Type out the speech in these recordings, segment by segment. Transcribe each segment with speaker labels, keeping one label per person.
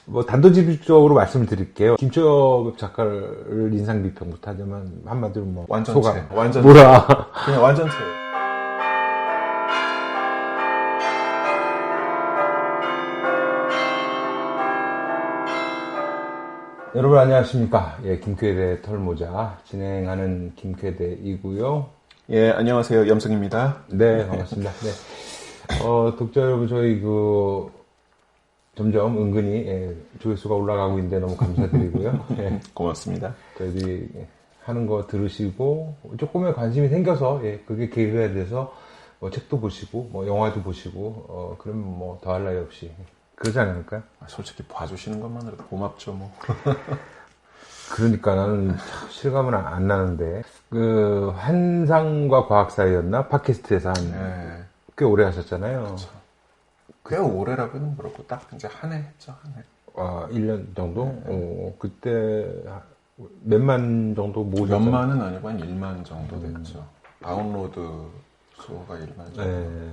Speaker 1: 뭐 단도직입적으로 말씀을 드릴게요. 김초엽 작가를 인상 비평 못하지만 한마디로 뭐
Speaker 2: 완전체.
Speaker 1: 소감.
Speaker 2: 완전체.
Speaker 1: 뭐라.
Speaker 2: 그냥 완전체.
Speaker 1: 여러분 안녕하십니까? 예, 김쾌대 털모자 진행하는 김쾌대이고요.
Speaker 2: 예, 안녕하세요. 염승입니다.
Speaker 1: 네, 반갑습니다. 네. 독자 여러분, 저희 점점 은근히, 조회수가 올라가고 있는데 너무 감사드리고요. 예,
Speaker 2: 고맙습니다.
Speaker 1: 저희들이 하는 거 들으시고, 조금의 관심이 생겨서, 그게 계기가 돼서, 책도 보시고, 영화도 보시고, 그러면 더할 나위 없이. 그러지 않을까요?
Speaker 2: 솔직히 봐주시는 것만으로도 고맙죠, 뭐.
Speaker 1: 그러니까 나는 참 실감은 안 나는데, 한상과 과학 사이였나? 팟캐스트에서 꽤 오래 하셨잖아요.
Speaker 2: 그쵸. 꽤 오래라고는 그렇고, 딱 이제 한 해 했죠, 한 해.
Speaker 1: 1년 정도? 그때 몇만 정도 모으셨죠?
Speaker 2: 몇만은 아니고 한 1만 정도 됐죠. 다운로드 수가 1만 정도.
Speaker 1: 네.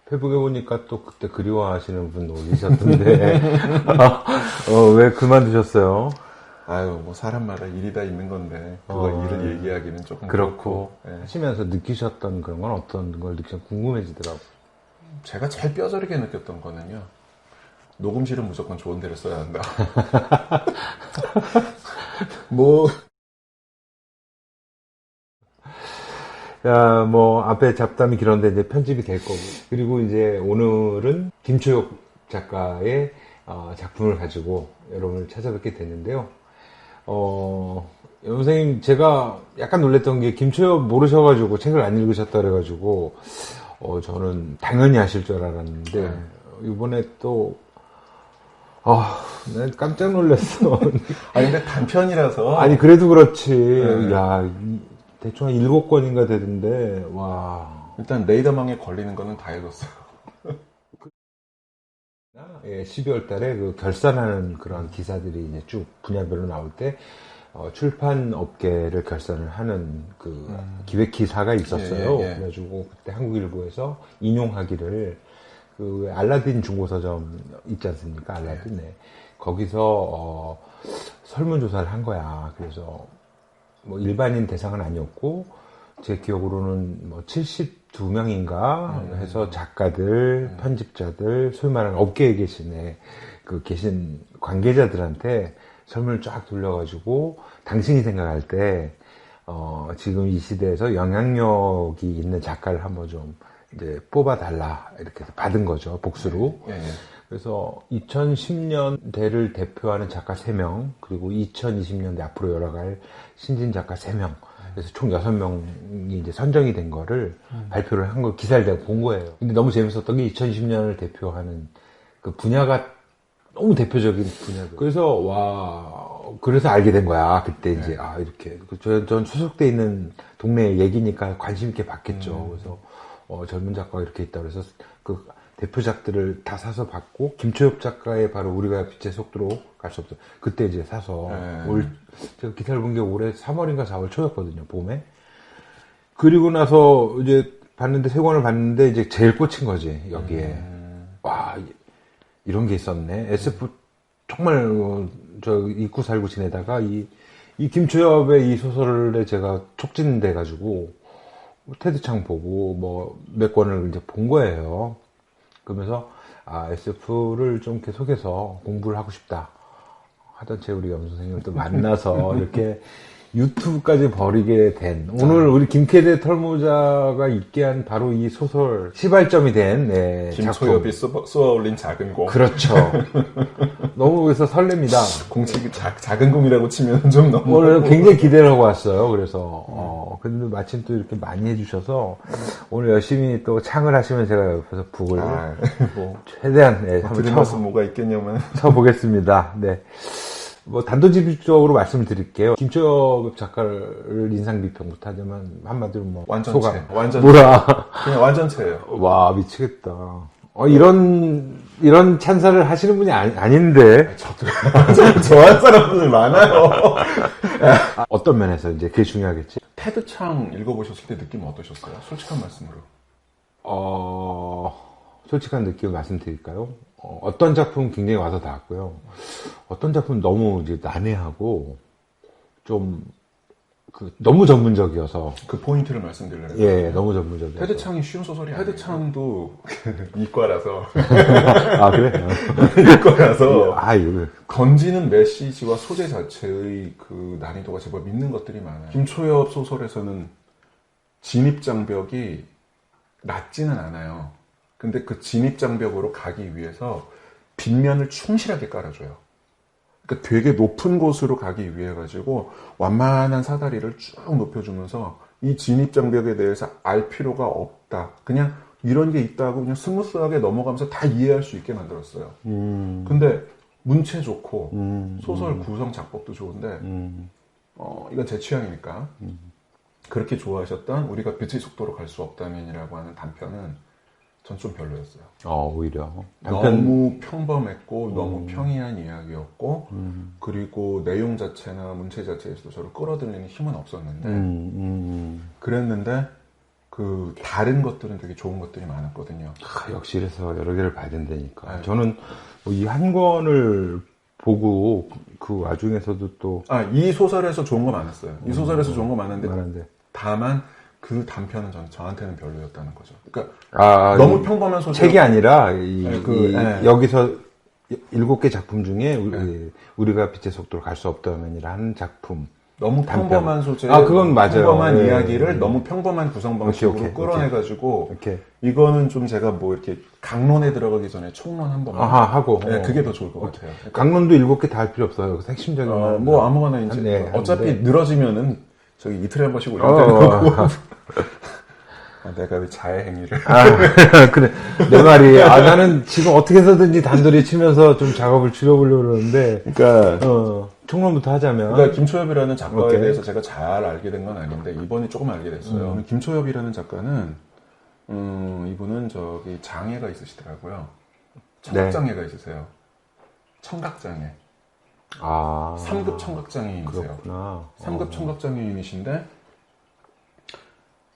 Speaker 1: 페북에 보니까 또 그때 그리워하시는 분 올리셨던데, 왜 그만두셨어요?
Speaker 2: 아유, 뭐 사람마다 일이 다 있는 건데, 그거 일을 얘기하기는 조금
Speaker 1: 그렇고.
Speaker 2: 예.
Speaker 1: 하시면서 느끼셨던 그런 건 어떤 걸 느끼셨 궁금해지더라고요.
Speaker 2: 제가 제일 뼈저리게 느꼈던 거는요, 녹음실은 무조건 좋은 데를 써야 한다. 뭐.
Speaker 1: 야, 앞에 잡담이 길었는데 이제 편집이 될 거고. 그리고 이제 오늘은 김초엽 작가의 작품을 가지고 여러분을 찾아뵙게 됐는데요. 선생님, 제가 약간 놀랬던 게 김초엽 모르셔가지고 책을 안 읽으셨다 그래가지고, 저는 당연히 아실 줄 알았는데, 이번에 또, 난 깜짝 놀랐어.
Speaker 2: 아니, 근데 단편이라서.
Speaker 1: 아니, 그래도 그렇지. 야, 대충 한 7권인가 되던데, 와.
Speaker 2: 일단 레이더망에 걸리는 거는 다 읽었어요.
Speaker 1: 12월 달에 결산하는 그런 기사들이 이제 쭉 분야별로 나올 때, 출판 업계를 결산을 하는 기획 기사가 있었어요. 그래가지고 그때 한국일보에서 인용하기를, 알라딘 중고서점 있지 않습니까? 알라딘, 네. 거기서, 설문조사를 한 거야. 그래서, 일반인 대상은 아니었고, 제 기억으로는 72명인가 해서 작가들, 편집자들, 소위 말하는 업계에 계신 관계자들한테 설문을 쫙 돌려가지고, 당신이 생각할 때, 지금 이 시대에서 영향력이 있는 작가를 한번 좀 이제 뽑아달라. 이렇게 해서 받은 거죠. 복수로. 그래서 2010년대를 대표하는 작가 3명, 그리고 2020년대 앞으로 열어갈 신진 작가 3명, 그래서 총 6명이 이제 선정이 된 거를 발표를 한 거, 기사를 내가 본 거예요. 근데 너무 재밌었던 게 2010년을 대표하는 그 분야가 너무 대표적인 분야고. 그래서, 그래서 알게 된 거야. 그때 이제, 이렇게. 전 소속돼 있는 동네 얘기니까 관심 있게 봤겠죠. 그래서, 젊은 작가가 이렇게 있다. 그래서 대표작들을 다 사서 봤고, 김초엽 작가의 바로 우리가 빛의 속도로 갈 수 없어. 그때 이제 사서, 제가 기사를 본 게 올해 3월인가 4월 초였거든요, 봄에. 그리고 나서 이제 봤는데, 3권을 봤는데, 이제 제일 꽂힌 거지, 여기에. 와, 이런 게 있었네. SF, 정말, 잊고 살고 지내다가, 이 김초엽의 이 소설에 제가 촉진돼가지고, 테드창 보고, 몇 권을 이제 본 거예요. 그러면서, SF를 좀 계속해서 공부를 하고 싶다. 하던 채 우리 염 선생님을 또 만나서 이렇게 유튜브까지 벌이게 된, 오늘 우리 김쾌대 털모자가 있게 한 바로 이 소설, 시발점이 된,
Speaker 2: 김초엽이 쏘아올린 작은 공.
Speaker 1: 그렇죠. 너무 그래서 설렙니다.
Speaker 2: 공책이 작은 공이라고 치면 좀 너무.
Speaker 1: 오늘 굉장히 기대를 하고 왔어요. 그래서, 근데 마침 또 이렇게 많이 해주셔서, 오늘 열심히 또 창을 하시면 제가 옆에서 북을, 최대한, 한번
Speaker 2: 들으면서 뭐가 있겠냐면.
Speaker 1: 쳐보겠습니다. 네. 단도직입적으로 말씀을 드릴게요. 김초엽 작가를 인상 비평 못하지만, 한마디로
Speaker 2: 완전체.
Speaker 1: 소감.
Speaker 2: 완전체.
Speaker 1: 뭐라.
Speaker 2: 그냥 완전체예요.
Speaker 1: 와, 미치겠다. 이런 찬사를 하시는 분이 아닌데.
Speaker 2: 저도 좋아하는 사람들 많아요.
Speaker 1: 어떤 면에서 이제 그게 중요하겠지?
Speaker 2: 테드 창 읽어보셨을 때 느낌 어떠셨어요? 솔직한 말씀으로.
Speaker 1: 솔직한 느낌을 말씀드릴까요? 어떤 작품은 굉장히 와서 닿았고요. 어떤 작품은 너무 이제 난해하고 좀 너무 전문적이어서
Speaker 2: 그 포인트를 말씀드리려고.
Speaker 1: 예, 너무 전문적이어서.
Speaker 2: 헤드창이 쉬운 소설이 아니에요. 헤드창도 이과라서
Speaker 1: 아 그래?
Speaker 2: 이과라서
Speaker 1: 이거
Speaker 2: 던지는 메시지와 소재 자체의 그 난이도가 제법 있는 것들이 많아요. 김초엽 소설에서는 진입장벽이 낮지는 않아요. 근데 그 진입장벽으로 가기 위해서 빗면을 충실하게 깔아줘요. 그러니까 되게 높은 곳으로 가기 위해 가지고 완만한 사다리를 쭉 높여주면서 이 진입장벽에 대해서 알 필요가 없다. 그냥 이런 게 있다고 그냥 스무스하게 넘어가면서 다 이해할 수 있게 만들었어요. 근데 문체 좋고 소설 구성 작법도 좋은데 이건 제 취향이니까 그렇게 좋아하셨던 우리가 빛의 속도로 갈 수 없다면이라고 하는 단편은 전 좀 별로였어요.
Speaker 1: 오히려
Speaker 2: 너무 평범했고 너무 평이한 이야기였고 그리고 내용 자체나 문체 자체에서도 저를 끌어들이는 힘은 없었는데 그랬는데 그 다른 것들은 되게 좋은 것들이 많았거든요.
Speaker 1: 역시 이래서 여러 개를 봐야 된다니까. 네. 저는 이 한 권을 보고 그 와중에서도 또
Speaker 2: 이 소설에서 좋은 거 많았어요. 이 소설에서 좋은 거 많은데 다만 그 단편은 저한테는 별로였다는 거죠. 그러니까 너무 평범한 소설.
Speaker 1: 책이 아니라 여기서 7개 작품 중에 우리가 빛의 속도로 갈 수 없다면이라는 작품.
Speaker 2: 너무 평범한 소재.
Speaker 1: 그건 맞아요.
Speaker 2: 평범한 이야기를 너무 평범한 구성 방식으로 끌어내가지고 이거는 좀 제가 뭐 이렇게 강론에 들어가기 전에 총론 한 번만
Speaker 1: 하고.
Speaker 2: 그게 더 좋을 것 같아요. 그러니까
Speaker 1: 강론도 7개 다 할 필요 없어요. 핵심적인
Speaker 2: 뭐 아무거나 이제 어차피 늘어지면은 저기 이틀에 한 번씩 올리는 거고. 내가 왜 자해 행위를.
Speaker 1: 그래. 내 말이. 나는 지금 어떻게 해서든지 단도리 치면서 좀 작업을 줄여보려고 그러는데.
Speaker 2: 그러니까.
Speaker 1: 총론부터 하자면.
Speaker 2: 그러니까 김초엽이라는 작가에 대해서 제가 잘 알게 된 건 아닌데, 이번에 조금 알게 됐어요. 김초엽이라는 작가는, 이분은 저기 장애가 있으시더라고요. 청각장애가 있으세요. 청각장애. 3급 청각장애인이세요.
Speaker 1: 그렇구나.
Speaker 2: 3급 청각장애인이신데,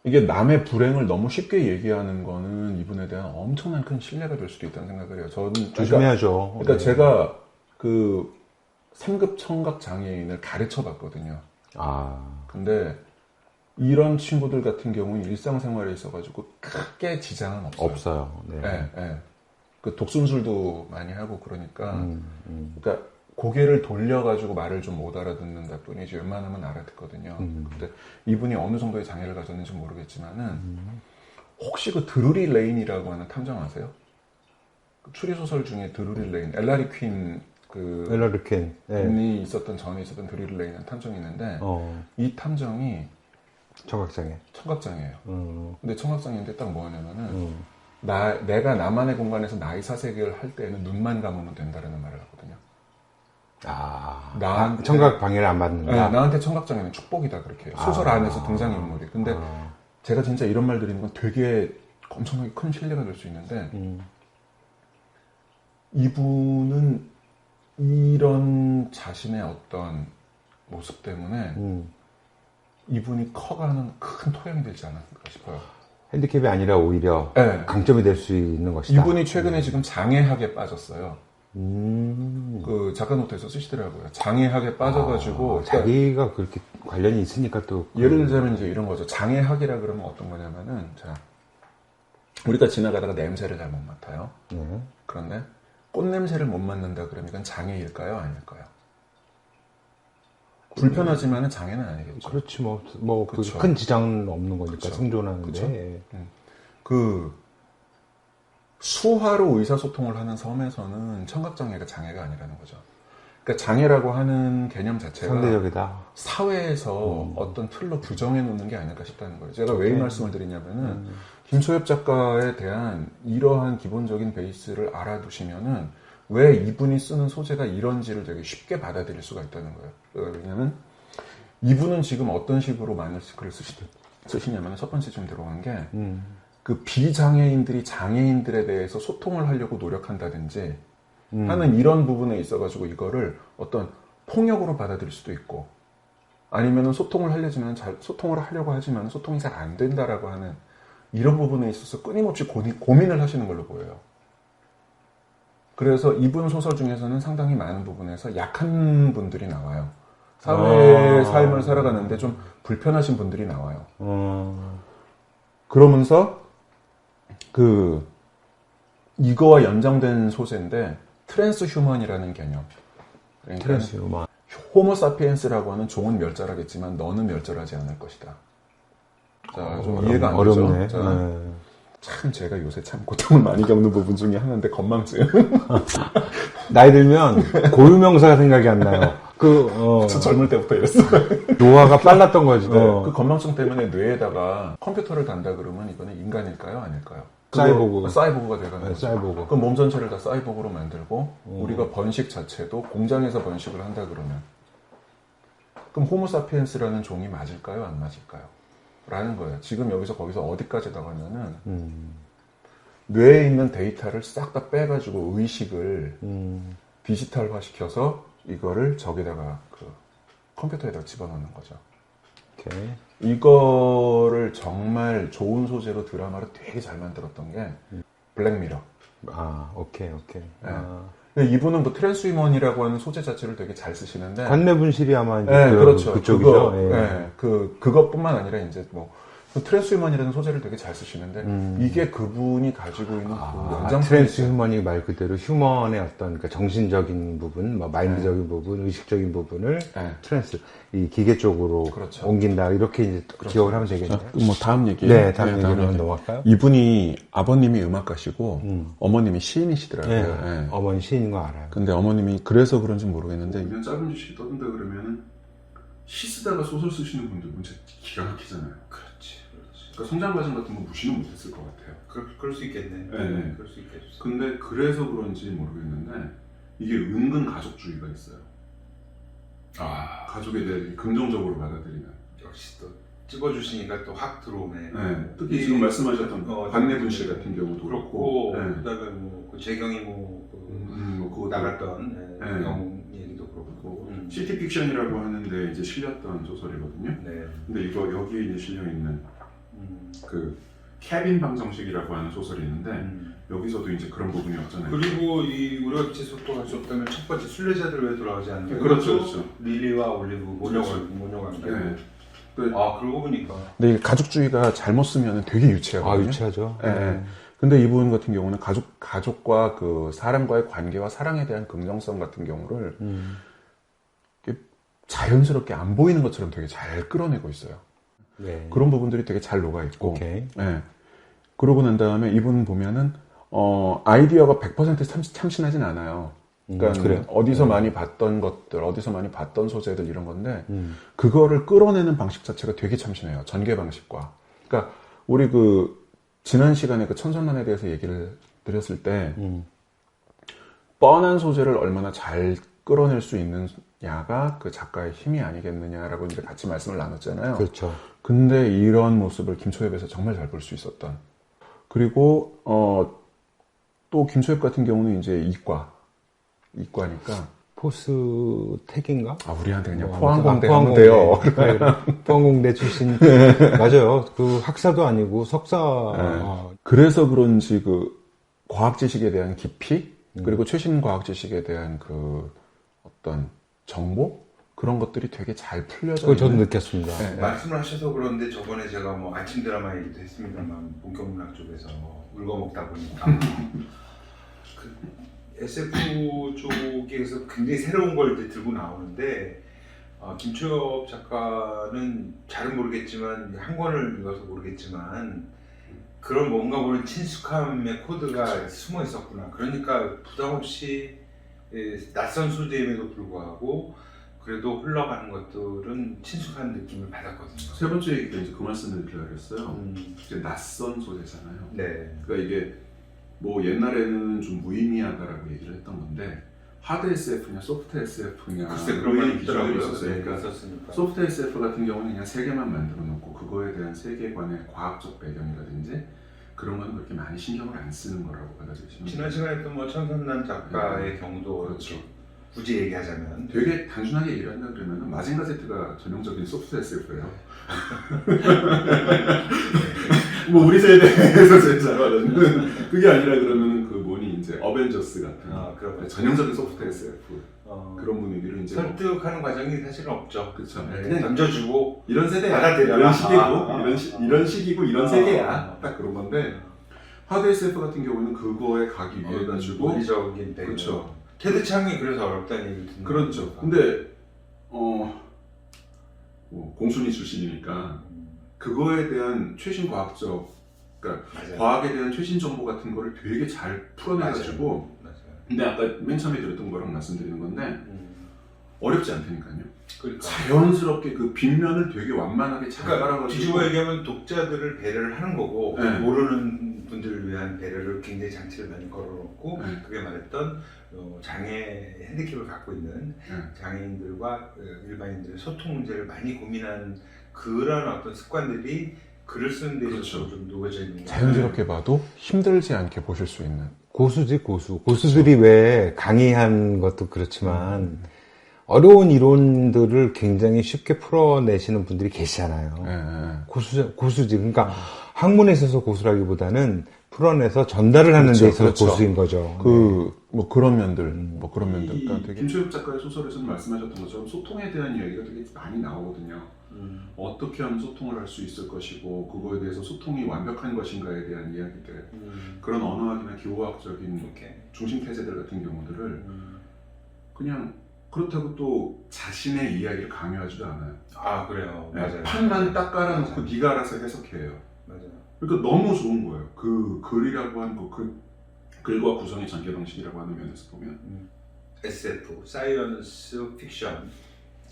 Speaker 2: 이게 남의 불행을 너무 쉽게 얘기하는 거는 이분에 대한 엄청난 큰 신뢰가 될 수도 있다는 생각을 해요. 저는
Speaker 1: 조심해야죠.
Speaker 2: 그러니까 제가 그 3급 청각장애인을 가르쳐 봤거든요. 근데 이런 친구들 같은 경우는 일상생활에 있어가지고 크게 지장은 없어요. 네. 그 독순술도 많이 하고 그러니까, 그러니까 고개를 돌려가지고 말을 좀 못 알아듣는다 뿐이지 웬만하면 알아듣거든요. 근데 이분이 어느 정도의 장애를 가졌는지 모르겠지만은 혹시 그 드루리 레인이라고 하는 탐정 아세요? 그 추리소설 중에 드루리 레인, 엘라리 퀸 이 있었던 전에 있었던 드루리 레인이라는 탐정이 있는데 이 탐정이 청각장애예요. 근데 청각장애인데 딱 뭐냐면은 내가 나만의 공간에서 나의 사색을 할 때는 눈만 감으면 된다라는 말을 하거든요.
Speaker 1: 나한테 청각 방해를 안 받는다.
Speaker 2: 네, 나한테 청각장애는 축복이다 그렇게 해요. 소설 안에서 등장인물이. 근데 제가 진짜 이런 말 드리는 건 되게 엄청나게 큰 신뢰가 될 수 있는데 이분은 이런 자신의 어떤 모습 때문에 이분이 커가는 큰 토양이 되지 않았을까 싶어요.
Speaker 1: 핸디캡이 아니라 오히려 강점이 될 수 있는 것이다.
Speaker 2: 이분이 최근에 지금 장애학에 빠졌어요. 그 작가 노트에서 쓰시더라고요. 장애학에 빠져가지고
Speaker 1: 자기가 그렇게 관련이 있으니까 또
Speaker 2: 예를 들자면 이제 이런 거죠. 장애학이라 그러면 어떤 거냐면은 자 우리가 지나가다가 냄새를 잘 못 맡아요. 그런데 꽃 냄새를 못 맡는다 그러면 이건 장애일까요, 아닐까요? 불편하지만은 장애는 아니겠죠.
Speaker 1: 그렇지 큰 지장은 없는 거니까
Speaker 2: 그쵸.
Speaker 1: 생존하는데.
Speaker 2: 그 수화로 의사소통을 하는 섬에서는 청각장애가 장애가 아니라는 거죠. 그러니까 장애라고 하는 개념 자체가
Speaker 1: 상대적이다.
Speaker 2: 사회에서 어떤 틀로 규정해 놓는 게 아닐까 싶다는 거예요. 제가 왜 이 말씀을 드리냐면은 김초엽 작가에 대한 이러한 기본적인 베이스를 알아두시면은 왜 이분이 쓰는 소재가 이런지를 되게 쉽게 받아들일 수가 있다는 거예요. 왜냐면 이분은 지금 어떤 식으로 많은 글을 쓰시냐면 첫 번째 좀 들어간 게 그 비장애인들이 장애인들에 대해서 소통을 하려고 노력한다든지 하는 이런 부분에 있어가지고 이거를 어떤 폭력으로 받아들일 수도 있고 아니면은 소통을 하려고 하지만 소통이 잘 안 된다라고 하는 이런 부분에 있어서 끊임없이 고민을 하시는 걸로 보여요. 그래서 이분 소설 중에서는 상당히 많은 부분에서 약한 분들이 나와요. 사회의 삶을 살아가는데 좀 불편하신 분들이 나와요. 그러면서 이거와 연장된 소재인데 트랜스 휴먼이라는 개념. 그러니까
Speaker 1: 트랜스 휴먼.
Speaker 2: 호모사피엔스라고 하는 종은 멸절하겠지만 너는 멸절하지 않을 것이다. 자, 좀 이해가 안
Speaker 1: 어렵네.
Speaker 2: 되죠? 자, 참 제가 요새 참 고통을 많이 겪는 부분 중에 하나인데 건망증.
Speaker 1: 나이 들면 고유명사가 생각이 안 나요.
Speaker 2: 저 젊을 때부터 이랬어.
Speaker 1: 노화가 빨랐던 거지.
Speaker 2: 그 건망증 때문에 뇌에다가 컴퓨터를 단다 그러면 이거는 인간일까요? 아닐까요? 사이보그가 돼가는 거죠.
Speaker 1: 사이보그.
Speaker 2: 그럼 몸 전체를 다 사이보그로 만들고 우리가 번식 자체도 공장에서 번식을 한다 그러면 그럼 호모사피엔스라는 종이 맞을까요? 안 맞을까요? 라는 거예요. 지금 여기서 거기서 어디까지 나가냐면 뇌에 있는 데이터를 싹 다 빼가지고 의식을 디지털화 시켜서 이거를 저기다가 컴퓨터에다가 집어넣는 거죠.
Speaker 1: 오케이.
Speaker 2: 이거를 정말 좋은 소재로 드라마를 되게 잘 만들었던 게 블랙미러.
Speaker 1: 오케이.
Speaker 2: 네. 근데 이분은 뭐 트랜스휴먼이라고 하는 소재 자체를 되게 잘 쓰시는데
Speaker 1: 관내분실이 아마 이제
Speaker 2: 그렇죠.
Speaker 1: 그쪽이죠.
Speaker 2: 그것뿐만 아니라 이제 뭐 트랜스휴먼이라는 소재를 되게 잘 쓰시는데 이게 그분이 가지고 있는 연장선
Speaker 1: 트랜스휴먼이 말 그대로 휴먼의 어떤 그러니까 정신적인 부분, 마인드적인 부분, 의식적인 부분을 트랜스 이 기계 쪽으로
Speaker 2: 그렇죠.
Speaker 1: 옮긴다 이렇게 이제 기억을 하면 되겠네요.
Speaker 2: 뭐 다음 얘기.
Speaker 1: 네, 다음 얘기로 넘어갈까요?
Speaker 2: 이분이 아버님이 음악가시고 어머님이 시인이시더라고요.
Speaker 1: 어머니 시인인 거 알아요.
Speaker 2: 근데 어머님이 그래서 그런지 모르겠는데
Speaker 3: 그냥 짧은 지식이 떠든다 그러면은 시 쓰다가 소설 쓰시는 분들은 진짜 기가 막히잖아요.
Speaker 4: 그렇지.
Speaker 3: 그러니까 성장 과정 같은 거 무시는 못했을 것 같아요.
Speaker 4: 그럴 수 있겠네.
Speaker 3: 네.
Speaker 4: 그럴 수 있겠어.
Speaker 3: 근데 그래서 그런지 모르겠는데 이게 은근 가족주의가 있어요. 가족에 대해 긍정적으로 받아들이는.
Speaker 4: 역시 또 찍어주시니까 또 확 들어오네.
Speaker 3: 네. 특히 지금 말씀하셨던 관내분실 같은 경우도
Speaker 4: 그렇고,
Speaker 3: 네.
Speaker 4: 그다음에 그 재경이
Speaker 3: 그거
Speaker 4: 나갔던 영웅 얘기도 그렇고.
Speaker 3: 시티 픽션이라고 하는데 이제 실렸던 소설이거든요.
Speaker 4: 네.
Speaker 3: 근데 이거 여기 이제 실려 있는 그 케빈 방정식이라고 하는 소설이 있는데 여기서도 이제 그런 부분이 없잖아요.
Speaker 4: 그리고 이 우리가 빛의 속도가 수 없다면 첫 번째 순례자들 왜 돌아가지 않는
Speaker 3: 그렇죠.
Speaker 4: 릴리와 올리브 모녀관계.
Speaker 3: 네.
Speaker 4: 그러고 보니까.
Speaker 2: 근데 이 가족주의가 잘못 쓰면 되게 유치하거든요.
Speaker 1: 유치하죠.
Speaker 2: 네. 근데 이분 같은 경우는 가족과 그 사람과의 관계와 사랑에 대한 긍정성 같은 경우를 자연스럽게 안 보이는 것처럼 되게 잘 끌어내고 있어요.
Speaker 1: 네.
Speaker 2: 그런 부분들이 되게 잘 녹아 있고.
Speaker 1: 오케이.
Speaker 2: 네. 그러고 난 다음에 이분 보면은 아이디어가 100% 참신하진 않아요. 그러니까
Speaker 1: 그래요?
Speaker 2: 어디서 많이 봤던 것들, 어디서 많이 봤던 소재들 이런 건데 그거를 끌어내는 방식 자체가 되게 참신해요. 전개 방식과. 그러니까 우리 지난 시간에 천선란에 대해서 얘기를 드렸을 때 뻔한 소재를 얼마나 잘 끌어낼 수 있느냐가 그 작가의 힘이 아니겠느냐라고 이제 같이 말씀을 나눴잖아요.
Speaker 1: 그렇죠.
Speaker 2: 근데 이런 모습을 김초엽에서 정말 잘 볼 수 있었던. 그리고 또 김초엽 같은 경우는 이제 이과니까
Speaker 1: 포스텍인가?
Speaker 2: 우리한테 그냥 포항공대 하면
Speaker 1: 포항공대.
Speaker 2: 돼요.
Speaker 1: 포항공대 출신 맞아요. 그 학사도 아니고 석사.
Speaker 2: 그래서 그런지 과학 지식에 대한 깊이 그리고 최신 과학 지식에 대한 어떤 정보 그런 것들이 되게 잘 풀려져
Speaker 1: 그걸 저도 느꼈습니다.
Speaker 4: 네. 말씀을 하셔서 그런데 저번에 제가 아침 드라마 얘기도 했습니다만 본격문학 쪽에서 울거먹다 보니까 SF 쪽에서 굉장히 새로운 걸 이제 들고 나오는데 김초엽 작가는 잘은 모르겠지만 한 권을 읽어서 모르겠지만 그런 뭔가 모르는 친숙함의 코드가 숨어 있었구나. 그러니까 부담 없이 낯선 소재임에도 불구하고 그래도 흘러가는 것들은 친숙한 느낌을 받았거든요.
Speaker 3: 세 번째 얘기가 이제 그 말씀을 드려야겠어요. 이제 낯선 소재잖아요.
Speaker 4: 네.
Speaker 3: 그러니까 이게 옛날에는 좀 무의미하다라고 얘기를 했던 건데 하드 SF냐 소프트 SF냐
Speaker 4: 글쎄 그런 말이
Speaker 3: 기준이
Speaker 4: 있더라고요.
Speaker 3: 있었어요. 그러니까 소프트 SF 같은 경우는 그냥 세계만 만들어 놓고 그거에 대한 세계관의 과학적 배경이라든지 그런 거는 그렇게 많이 신경을 안 쓰는 거라고 받아들이시면
Speaker 4: 지난 시간에 또 천선란 작가의 경우도
Speaker 3: 그렇죠.
Speaker 4: 굳이 얘기하자면
Speaker 3: 되게 단순하게 얘기를 한다 그러면 마징가 Z가 전형적인 소프트 SF예요. 우리 세대에서 제일 잘 받는 그게 아니라 그러면 이제
Speaker 2: 이제 어벤져스 같은
Speaker 3: 그런
Speaker 2: 전형적인 소프트 SF 그런 분위기를 이제
Speaker 4: 설득하는 과정이 사실은 없죠.
Speaker 2: 그렇죠.
Speaker 4: 네,
Speaker 2: 그냥
Speaker 4: 던져주고
Speaker 2: 이런 세대야.
Speaker 4: 받아들여라.
Speaker 2: 이런 시기고 이런 시기고 이런 세계야. 딱 그런 건데 하드 SF 같은 경우는 그거에 가기 위해 가지고
Speaker 3: 논리적인 배경.
Speaker 2: 그렇죠.
Speaker 3: 테드 창이 그래서 어렵다는 얘기 듣는
Speaker 2: 그렇죠. 근데 뭐 공순이 출신이니까 그거에 대한 최신 과학적 그러니까
Speaker 3: 맞아요.
Speaker 2: 과학에 대한 최신 정보 같은 거를 되게 잘 풀어내가지고
Speaker 3: 맞아요.
Speaker 2: 근데 아까 맨 처음에 드렸던 거랑 말씀드리는 건데 어렵지 않다니까요.
Speaker 3: 그러니까.
Speaker 2: 자연스럽게 그 빗면을 되게 완만하게 잘
Speaker 3: 그러니까
Speaker 2: 깔아가지고
Speaker 3: 뒤집어 얘기하면 독자들을 배려를 하는 거고
Speaker 2: 네.
Speaker 3: 모르는 분들을 위한 배려를 굉장히 장치를 많이 걸어놓고
Speaker 2: 네.
Speaker 3: 그게 말했던 장애 핸디캡을 갖고 있는
Speaker 2: 네.
Speaker 3: 장애인들과 일반인들의 소통 문제를 많이 고민한 그런 어떤 습관들이 글을 쓰는 데 있어서
Speaker 2: 그렇죠.
Speaker 3: 좀 녹여져 있는 거예요.
Speaker 2: 자연스럽게 봐도 힘들지 않게 보실 수 있는
Speaker 1: 고수지, 고수. 고수들이 왜 강의한 것도 그렇지만 어려운 이론들을 굉장히 쉽게 풀어내시는 분들이 계시잖아요. 고수지. 그러니까 학문에 있어서 고수라기보다는 풀어내서 전달을 하는 데 있어서 고수인 거죠.
Speaker 2: 뭐 그런 면들, 뭐 그런 면들. 그러니까 되게
Speaker 3: 김초엽 작가의 소설에서는 말씀하셨던 것처럼 소통에 대한 이야기가 되게 많이 나오거든요. 어떻게 하면 소통을 할 수 있을 것이고 그거에 대해서 소통이 완벽한 것인가에 대한 이야기들 그런 언어학이나 기호학적인 중심 태세들 같은 경우들을 그냥 그렇다고 또 자신의 이야기를 강요하지도 않아요. 아 그래요.
Speaker 2: 네,
Speaker 3: 맞아요.
Speaker 2: 판만 딱 깔아놓고 네가 알아서 해석해요.
Speaker 3: 맞아요.
Speaker 2: 그러니까 너무 좋은 거예요. 그 글이라고 하는 그 글과 구성의 전개 방식이라고 하는 면에서 보면
Speaker 3: SF, 사이언스 픽션.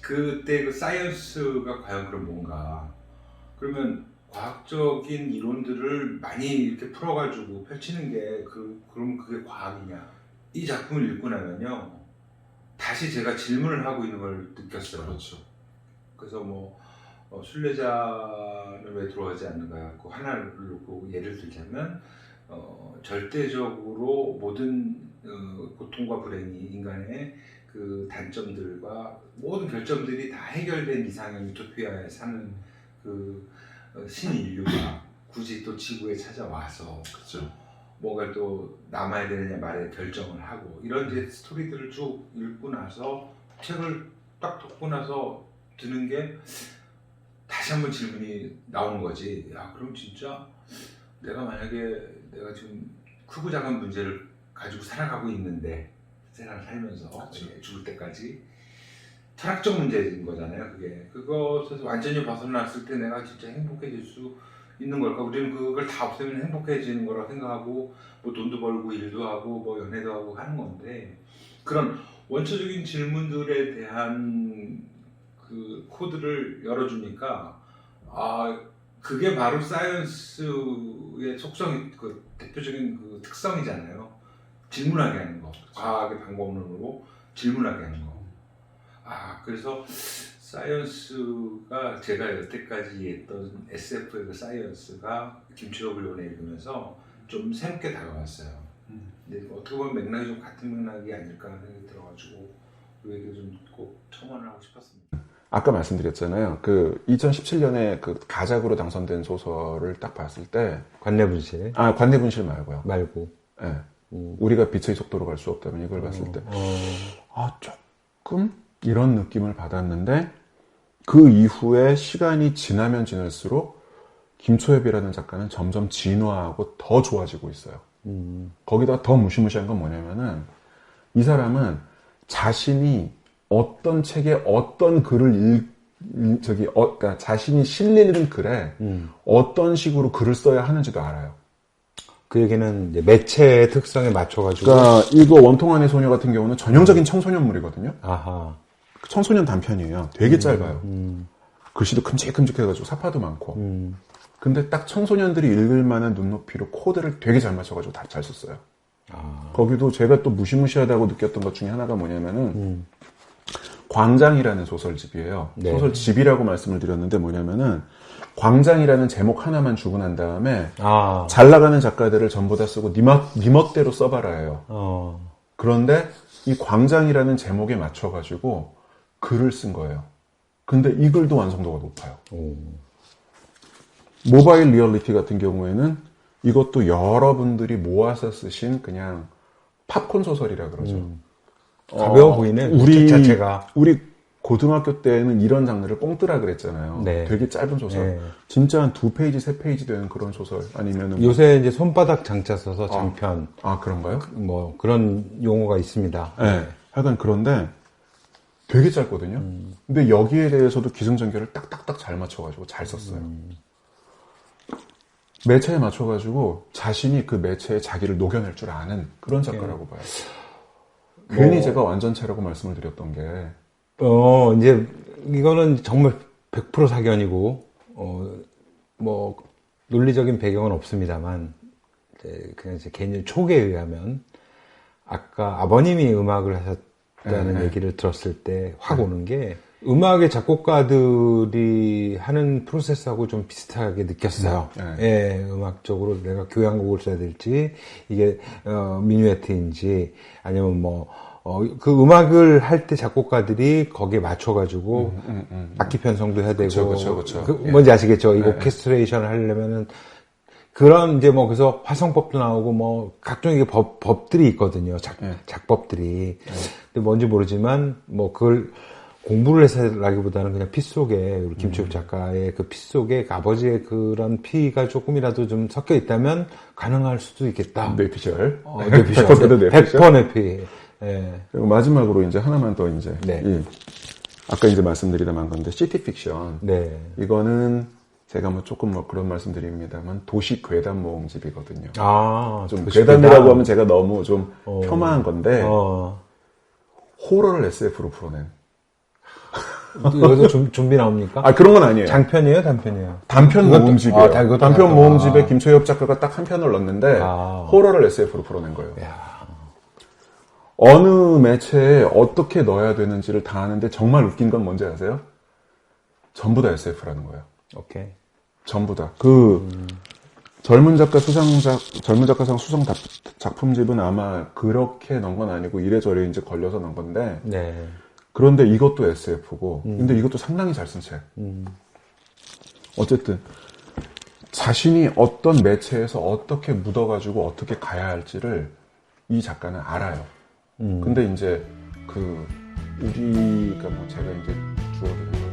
Speaker 3: 그때 그 사이언스가 과연 그럼 뭔가? 그러면 과학적인 이론들을 많이 이렇게 풀어가지고 펼치는 게 그럼 그게 과학이냐? 이 작품을 읽고 나면요, 다시 제가 질문을 하고 있는 걸 느꼈어요.
Speaker 2: 그렇죠.
Speaker 3: 그래서 뭐 순례자는 왜 들어가지 않는가? 그 하나를 놓고 예를 들자면 절대적으로 모든 고통과 불행이 인간의 그 단점들과 모든 결점들이 다 해결된 이상의 유토피아에 사는 그 신인류가 굳이 또 지구에 찾아와서
Speaker 2: 그렇죠.
Speaker 3: 뭔가 또 남아야 되느냐 말에 결정을 하고 이런 이제 스토리들을 쭉 읽고 나서 책을 딱 덮고 나서 드는 게 다시 한번 질문이 나오는 거지. 야, 그럼 진짜 내가 만약에 내가 지금 크고 작은 문제를 가지고 살아가고 있는데 세상을 살면서
Speaker 2: 그렇죠.
Speaker 3: 죽을 때까지 철학적 문제인 거잖아요. 그것에서 완전히 벗어났을 때 내가 진짜 행복해질 수 있는 걸까? 우리는 그걸 다 없애면 행복해지는 거라고 생각하고 뭐 돈도 벌고 일도 하고 뭐 연애도 하고 하는 건데 그런 원초적인 질문들에 대한 그 코드를 열어주니까 그게 바로 사이언스의 속성이 그 대표적인 그 특성이잖아요. 질문하게 하는 거. 과학의 방법론으로 질문하게 하는 거. 그래서 사이언스가 제가 여태까지 했던 SF의 그 사이언스가 김초엽 의원을 읽으면서 좀 새롭게 다가왔어요. 근데 어떻게 보면 맥락이 좀 같은 맥락이 아닐까 하는 생각이 들어가지고 그 얘기를 좀 꼭 첨언을 하고 싶었습니다.
Speaker 2: 아까 말씀드렸잖아요. 그 2017년에 그 가작으로 당선된 소설을 딱 봤을 때
Speaker 1: 관내분실.
Speaker 2: 관내분실 말고요.
Speaker 1: 말고.
Speaker 2: 네. 우리가 빛의 속도로 갈 수 없다면 이걸 봤을 때 조금 이런 느낌을 받았는데 그 이후에 시간이 지나면 지날수록 김초엽이라는 작가는 점점 진화하고 더 좋아지고 있어요. 거기다 더 무시무시한 건 뭐냐면은 이 사람은 자신이 어떤 책에 어떤 글을 그러니까 자신이 실리는 글에 어떤 식으로 글을 써야 하는지도 알아요.
Speaker 1: 그 얘기는 이제 매체의 특성에 맞춰가지고.
Speaker 2: 그러니까 이거 원통 안의 소녀 같은 경우는 전형적인 청소년물이거든요.
Speaker 1: 아하.
Speaker 2: 청소년 단편이에요. 되게 짧아요. 글씨도 큼직큼직해가지고 사파도 많고. 근데 딱 청소년들이 읽을 만한 눈높이로 코드를 되게 잘 맞춰가지고 다 잘 썼어요. 거기도 제가 또 무시무시하다고 느꼈던 것 중에 하나가 뭐냐면은 광장이라는 소설집이에요.
Speaker 1: 네.
Speaker 2: 소설집이라고 말씀을 드렸는데 뭐냐면은 광장이라는 제목 하나만 주고 난 다음에
Speaker 1: 아.
Speaker 2: 잘 나가는 작가들을 전부 다 쓰고 네 멋대로 써봐라예요. 그런데 이 광장이라는 제목에 맞춰가지고 글을 쓴 거예요. 근데 이 글도 완성도가 높아요. 모바일 리얼리티 같은 경우에는 이것도 여러분들이 모아서 쓰신 그냥 팝콘 소설이라 그러죠.
Speaker 1: 가벼워 보이는
Speaker 2: 우리
Speaker 1: 자체가.
Speaker 2: 우리 고등학교 때는 이런 장르를 뽕뜨라 그랬잖아요.
Speaker 1: 네.
Speaker 2: 되게 짧은 소설.
Speaker 1: 네.
Speaker 2: 진짜 한 2페이지, 3페이지 되는 그런 소설. 아니면은.
Speaker 1: 요새 이제 손바닥 장자 써서 장편.
Speaker 2: 그런가요?
Speaker 1: 뭐 그런 용어가 있습니다.
Speaker 2: 네. 하여간 그런데 되게 짧거든요. 근데 여기에 대해서도 기승전결을 딱딱딱 잘 맞춰가지고 잘 썼어요. 매체에 맞춰가지고 자신이 그 매체에 자기를 녹여낼 줄 아는 그런 작가라고 봐요. 괜히 제가 완전체라고 말씀을 드렸던 게
Speaker 1: 이제 이거는 정말 100% 사견이고 뭐 논리적인 배경은 없습니다만 그냥 제 개인 촉에 의하면 아까 아버님이 음악을 하셨다는 얘기를 들었을 때 확 오는 게 음악의 작곡가들이 하는 프로세스하고 좀 비슷하게 느꼈어요. 예, 음악적으로 내가 교향곡을 써야 될지 이게 미뉴에트인지 아니면 그 음악을 할 때 작곡가들이 거기에 맞춰가지고 악기 편성도 해야 되고
Speaker 2: 그쵸.
Speaker 1: 뭔지 아시겠죠? 이 오케스트레이션을 하려면은 그런 이제 그래서 화성법도 나오고 각종의 법들이 있거든요. 작법들이. 근데 뭔지 모르지만 그걸 공부를 해서라기보다는 그냥 피 속에 우리 김초엽 작가의 그 피 속에 아버지의 그런 피가 조금이라도 좀 섞여 있다면 가능할 수도 있겠다.
Speaker 2: 뇌피셜.
Speaker 1: 뇌피셜. 100% 뇌피. 예.
Speaker 2: 그리고 마지막으로 이제 하나만 더 이제.
Speaker 1: 네.
Speaker 2: 아까 이제 말씀드리다 만 건데, 시티 픽션.
Speaker 1: 네.
Speaker 2: 이거는 제가 조금 그런 말씀 드립니다만, 도시 괴담 모음집이거든요. 좀 괴담이라고 하면 제가 너무 좀 폄하한 건데, 호러를 SF로 풀어낸.
Speaker 1: 여기서 좀비 나옵니까?
Speaker 2: 그런 건 아니에요.
Speaker 1: 장편이에요, 단편이에요?
Speaker 2: 단편 모음집이에요. 단편 모음집에
Speaker 1: 아.
Speaker 2: 김초엽 작가가 딱 한 편을 넣었는데, 호러를 SF로 풀어낸 거예요.
Speaker 1: 야.
Speaker 2: 어느 매체에 어떻게 넣어야 되는지를 다 아는데 정말 웃긴 건 뭔지 아세요? 전부 다 SF라는 거예요.
Speaker 1: 오케이.
Speaker 2: 전부 다. 젊은 작가상 수상 작품집은 아마 그렇게 넣은 건 아니고 이래저래 이제 걸려서 넣은 건데.
Speaker 1: 네.
Speaker 2: 그런데 이것도 SF고. 근데 이것도 상당히 잘 쓴 책. 어쨌든 자신이 어떤 매체에서 어떻게 묻어가지고 어떻게 가야 할지를 이 작가는 알아요. 근데 이제 우리가 제가 이제 주어드린